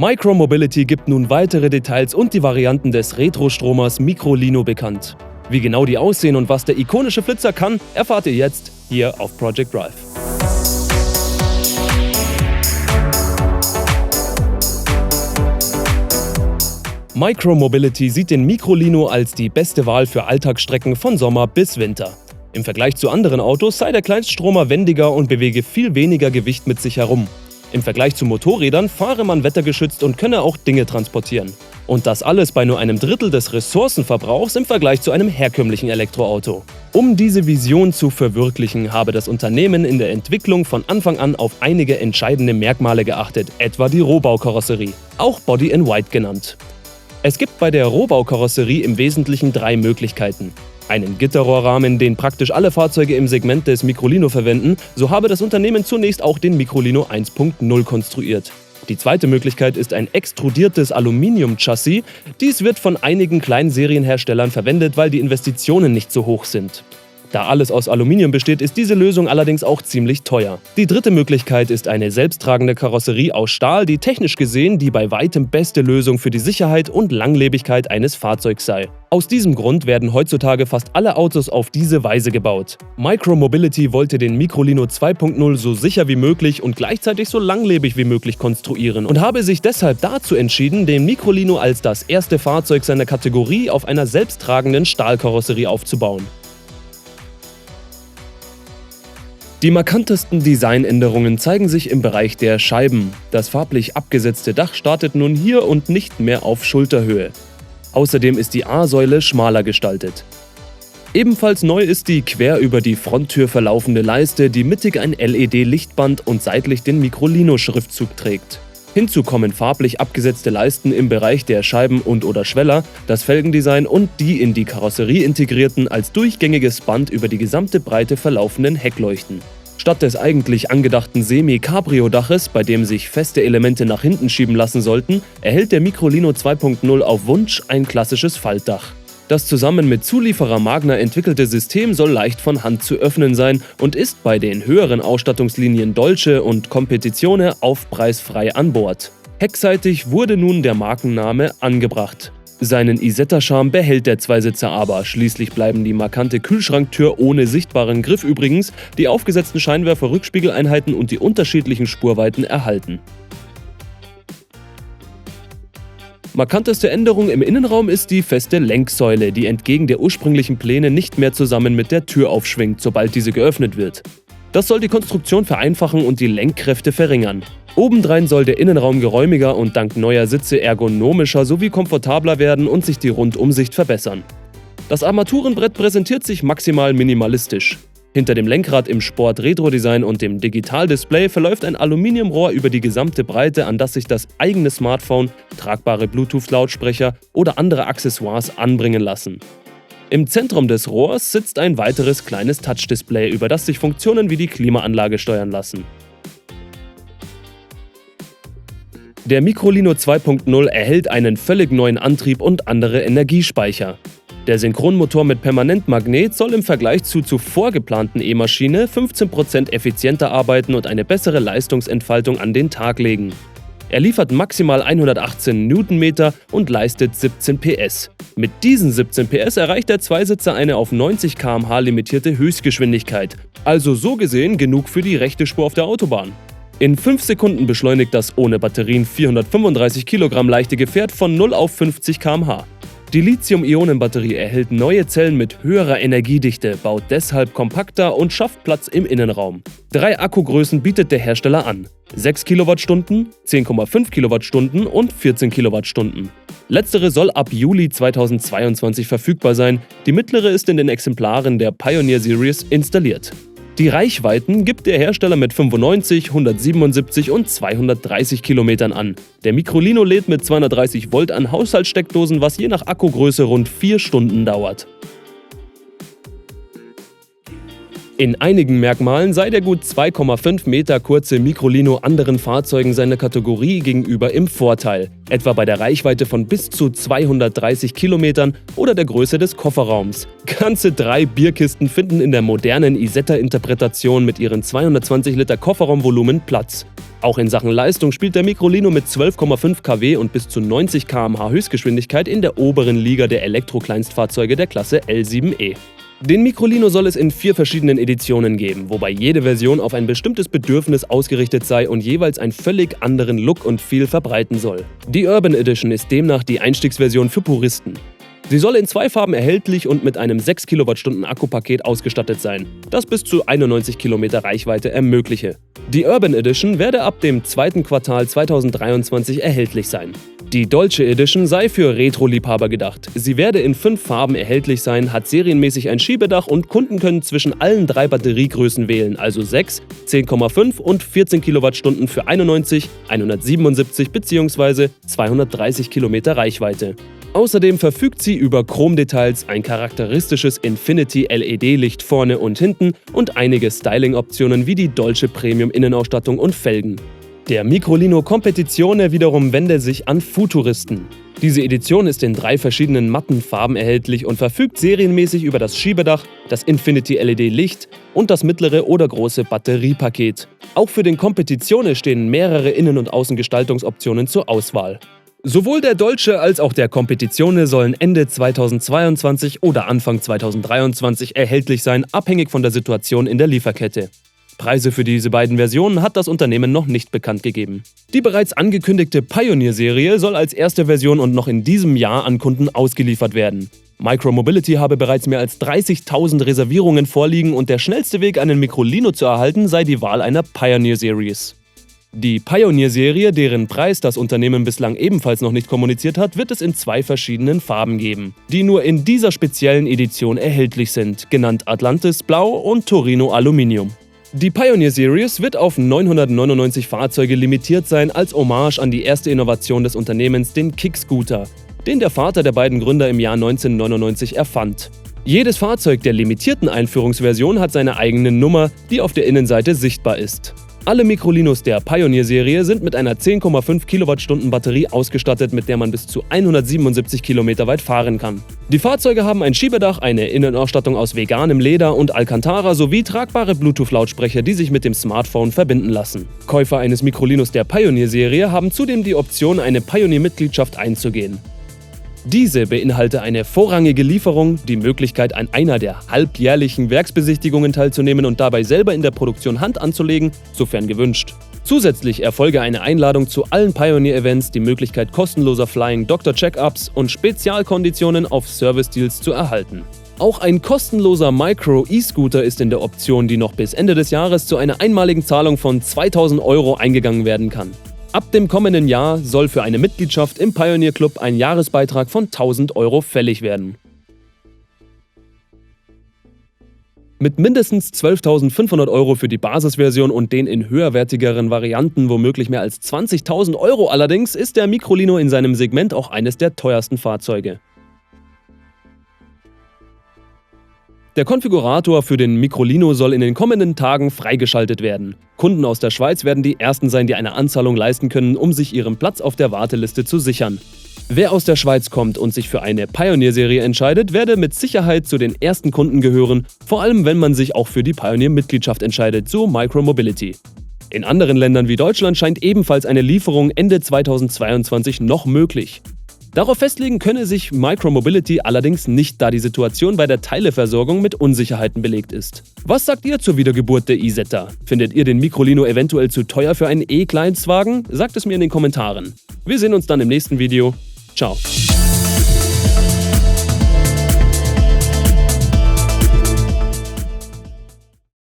Micromobility gibt nun weitere Details und die Varianten des Retro-Stromers Microlino bekannt. Wie genau die aussehen und was der ikonische Flitzer kann, erfahrt ihr jetzt hier auf Project Drive. Micromobility sieht den Microlino als die beste Wahl für Alltagsstrecken von Sommer bis Winter. Im Vergleich zu anderen Autos sei der Kleinststromer wendiger und bewege viel weniger Gewicht mit sich herum. Im Vergleich zu Motorrädern fahre man wettergeschützt und könne auch Dinge transportieren. Und das alles bei nur einem Drittel des Ressourcenverbrauchs im Vergleich zu einem herkömmlichen Elektroauto. Um diese Vision zu verwirklichen, habe das Unternehmen in der Entwicklung von Anfang an auf einige entscheidende Merkmale geachtet, etwa die Rohbaukarosserie, auch Body in White genannt. Es gibt bei der Rohbaukarosserie im Wesentlichen 3 Möglichkeiten. Einen Gitterrohrrahmen, den praktisch alle Fahrzeuge im Segment des Microlino verwenden, so habe das Unternehmen zunächst auch den Microlino 1.0 konstruiert. Die zweite Möglichkeit ist ein extrudiertes Aluminium-Chassis. Dies wird von einigen kleinen Serienherstellern verwendet, weil die Investitionen nicht so hoch sind. Da alles aus Aluminium besteht, ist diese Lösung allerdings auch ziemlich teuer. Die dritte Möglichkeit ist eine selbsttragende Karosserie aus Stahl, die technisch gesehen die bei weitem beste Lösung für die Sicherheit und Langlebigkeit eines Fahrzeugs sei. Aus diesem Grund werden heutzutage fast alle Autos auf diese Weise gebaut. Micromobility wollte den Microlino 2.0 so sicher wie möglich und gleichzeitig so langlebig wie möglich konstruieren und habe sich deshalb dazu entschieden, den Microlino als das erste Fahrzeug seiner Kategorie auf einer selbsttragenden Stahlkarosserie aufzubauen. Die markantesten Designänderungen zeigen sich im Bereich der Scheiben. Das farblich abgesetzte Dach startet nun hier und nicht mehr auf Schulterhöhe. Außerdem ist die A-Säule schmaler gestaltet. Ebenfalls neu ist die quer über die Fronttür verlaufende Leiste, die mittig ein LED-Lichtband und seitlich den Microlino-Schriftzug trägt. Hinzu kommen farblich abgesetzte Leisten im Bereich der Scheiben und/oder Schweller, das Felgendesign und die in die Karosserie integrierten, als durchgängiges Band über die gesamte Breite verlaufenden Heckleuchten. Statt des eigentlich angedachten Semi-Cabrio-Daches, bei dem sich feste Elemente nach hinten schieben lassen sollten, erhält der Microlino 2.0 auf Wunsch ein klassisches Faltdach. Das zusammen mit Zulieferer Magna entwickelte System soll leicht von Hand zu öffnen sein und ist bei den höheren Ausstattungslinien Dolce und Competizione aufpreisfrei an Bord. Heckseitig wurde nun der Markenname angebracht. Seinen Isetta-Charme behält der Zweisitzer aber, schließlich bleiben die markante Kühlschranktür ohne sichtbaren Griff übrigens, die aufgesetzten Scheinwerfer, Rückspiegeleinheiten und die unterschiedlichen Spurweiten erhalten. Markanteste Änderung im Innenraum ist die feste Lenksäule, die entgegen der ursprünglichen Pläne nicht mehr zusammen mit der Tür aufschwingt, sobald diese geöffnet wird. Das soll die Konstruktion vereinfachen und die Lenkkräfte verringern. Obendrein soll der Innenraum geräumiger und dank neuer Sitze ergonomischer sowie komfortabler werden und sich die Rundumsicht verbessern. Das Armaturenbrett präsentiert sich maximal minimalistisch. Hinter dem Lenkrad im Sport-Retro-Design und dem Digitaldisplay verläuft ein Aluminiumrohr über die gesamte Breite, an das sich das eigene Smartphone, tragbare Bluetooth-Lautsprecher oder andere Accessoires anbringen lassen. Im Zentrum des Rohrs sitzt ein weiteres kleines Touch-Display, über das sich Funktionen wie die Klimaanlage steuern lassen. Der Microlino 2.0 erhält einen völlig neuen Antrieb und andere Energiespeicher. Der Synchronmotor mit Permanentmagnet soll im Vergleich zur zuvor geplanten E-Maschine 15% effizienter arbeiten und eine bessere Leistungsentfaltung an den Tag legen. Er liefert maximal 118 Newtonmeter und leistet 17 PS. Mit diesen 17 PS erreicht der Zweisitzer eine auf 90 km/h limitierte Höchstgeschwindigkeit, also so gesehen genug für die rechte Spur auf der Autobahn. In 5 Sekunden beschleunigt das ohne Batterien 435 Kilogramm leichte Gefährt von 0 auf 50 km/h. Die Lithium-Ionen-Batterie erhält neue Zellen mit höherer Energiedichte, baut deshalb kompakter und schafft Platz im Innenraum. 3 Akkugrößen bietet der Hersteller an: 6 Kilowattstunden, 10,5 Kilowattstunden und 14 Kilowattstunden. Letztere soll ab Juli 2022 verfügbar sein, die mittlere ist in den Exemplaren der Pioneer Series installiert. Die Reichweiten gibt der Hersteller mit 95, 177 und 230 Kilometern an. Der Microlino lädt mit 230 Volt an Haushaltssteckdosen, was je nach Akkugröße rund 4 Stunden dauert. In einigen Merkmalen sei der gut 2,5 Meter kurze Microlino anderen Fahrzeugen seiner Kategorie gegenüber im Vorteil, etwa bei der Reichweite von bis zu 230 Kilometern oder der Größe des Kofferraums. Ganze 3 Bierkisten finden in der modernen Isetta-Interpretation mit ihren 220 Liter Kofferraumvolumen Platz. Auch in Sachen Leistung spielt der Microlino mit 12,5 kW und bis zu 90 km/h Höchstgeschwindigkeit in der oberen Liga der Elektro-Kleinstfahrzeuge der Klasse L7e. Den Microlino soll es in 4 verschiedenen Editionen geben, wobei jede Version auf ein bestimmtes Bedürfnis ausgerichtet sei und jeweils einen völlig anderen Look und Feel verbreiten soll. Die Urban Edition ist demnach die Einstiegsversion für Puristen. Sie soll in 2 Farben erhältlich und mit einem 6 Kilowattstunden Akkupaket ausgestattet sein, das bis zu 91 Kilometer Reichweite ermögliche. Die Urban Edition werde ab dem 2. Quartal 2023 erhältlich sein. Die Dolce Edition sei für Retro-Liebhaber gedacht. Sie werde in 5 Farben erhältlich sein, hat serienmäßig ein Schiebedach und Kunden können zwischen allen 3 Batteriegrößen wählen, also 6, 10,5 und 14 Kilowattstunden für 91, 177 bzw. 230 Kilometer Reichweite. Außerdem verfügt sie über Chromdetails, ein charakteristisches Infinity-LED-Licht vorne und hinten und einige Styling-Optionen wie die Dolce Premium-Innenausstattung und Felgen. Der Microlino Competizione wiederum wende sich an Futuristen. Diese Edition ist in 3 verschiedenen matten Farben erhältlich und verfügt serienmäßig über das Schiebedach, das Infinity-LED-Licht und das mittlere oder große Batteriepaket. Auch für den Competizione stehen mehrere Innen- und Außengestaltungsoptionen zur Auswahl. Sowohl der Dolce als auch der Competizione sollen Ende 2022 oder Anfang 2023 erhältlich sein, abhängig von der Situation in der Lieferkette. Preise für diese beiden Versionen hat das Unternehmen noch nicht bekannt gegeben. Die bereits angekündigte Pioneer-Serie soll als erste Version und noch in diesem Jahr an Kunden ausgeliefert werden. Micromobility habe bereits mehr als 30.000 Reservierungen vorliegen und der schnellste Weg, einen Microlino zu erhalten, sei die Wahl einer Pioneer Series. Die Pioneer-Serie, deren Preis das Unternehmen bislang ebenfalls noch nicht kommuniziert hat, wird es in 2 verschiedenen Farben geben, die nur in dieser speziellen Edition erhältlich sind, genannt Atlantis Blau und Torino Aluminium. Die Pioneer Series wird auf 999 Fahrzeuge limitiert sein, als Hommage an die erste Innovation des Unternehmens, den Kick-Scooter, den der Vater der beiden Gründer im Jahr 1999 erfand. Jedes Fahrzeug der limitierten Einführungsversion hat seine eigene Nummer, die auf der Innenseite sichtbar ist. Alle Microlinos der Pioneer-Serie sind mit einer 10,5 Kilowattstunden Batterie ausgestattet, mit der man bis zu 177 Kilometer weit fahren kann. Die Fahrzeuge haben ein Schiebedach, eine Innenausstattung aus veganem Leder und Alcantara sowie tragbare Bluetooth-Lautsprecher, die sich mit dem Smartphone verbinden lassen. Käufer eines Microlinos der Pioneer-Serie haben zudem die Option, eine Pioneer-Mitgliedschaft einzugehen. Diese beinhalte eine vorrangige Lieferung, die Möglichkeit, an einer der halbjährlichen Werksbesichtigungen teilzunehmen und dabei selber in der Produktion Hand anzulegen, sofern gewünscht. Zusätzlich erfolge eine Einladung zu allen Pioneer-Events, die Möglichkeit kostenloser Flying Doctor-Check-Ups und Spezialkonditionen auf Service-Deals zu erhalten. Auch ein kostenloser Micro-E-Scooter ist in der Option, die noch bis Ende des Jahres zu einer einmaligen Zahlung von 2.000 € eingegangen werden kann. Ab dem kommenden Jahr soll für eine Mitgliedschaft im Pioneer Club ein Jahresbeitrag von 1.000 € fällig werden. Mit mindestens 12.500 € für die Basisversion und den in höherwertigeren Varianten womöglich mehr als 20.000 € allerdings ist der Microlino in seinem Segment auch eines der teuersten Fahrzeuge. Der Konfigurator für den Microlino soll in den kommenden Tagen freigeschaltet werden. Kunden aus der Schweiz werden die ersten sein, die eine Anzahlung leisten können, um sich ihren Platz auf der Warteliste zu sichern. Wer aus der Schweiz kommt und sich für eine Pioneer-Serie entscheidet, werde mit Sicherheit zu den ersten Kunden gehören, vor allem wenn man sich auch für die Pioneer-Mitgliedschaft entscheidet, so Micromobility. In anderen Ländern wie Deutschland scheint ebenfalls eine Lieferung Ende 2022 noch möglich. Darauf festlegen könne sich Micromobility allerdings nicht, da die Situation bei der Teileversorgung mit Unsicherheiten belegt ist. Was sagt ihr zur Wiedergeburt der Isetta? Findet ihr den Microlino eventuell zu teuer für einen E-Kleinstwagen? Sagt es mir in den Kommentaren. Wir sehen uns dann im nächsten Video. Ciao.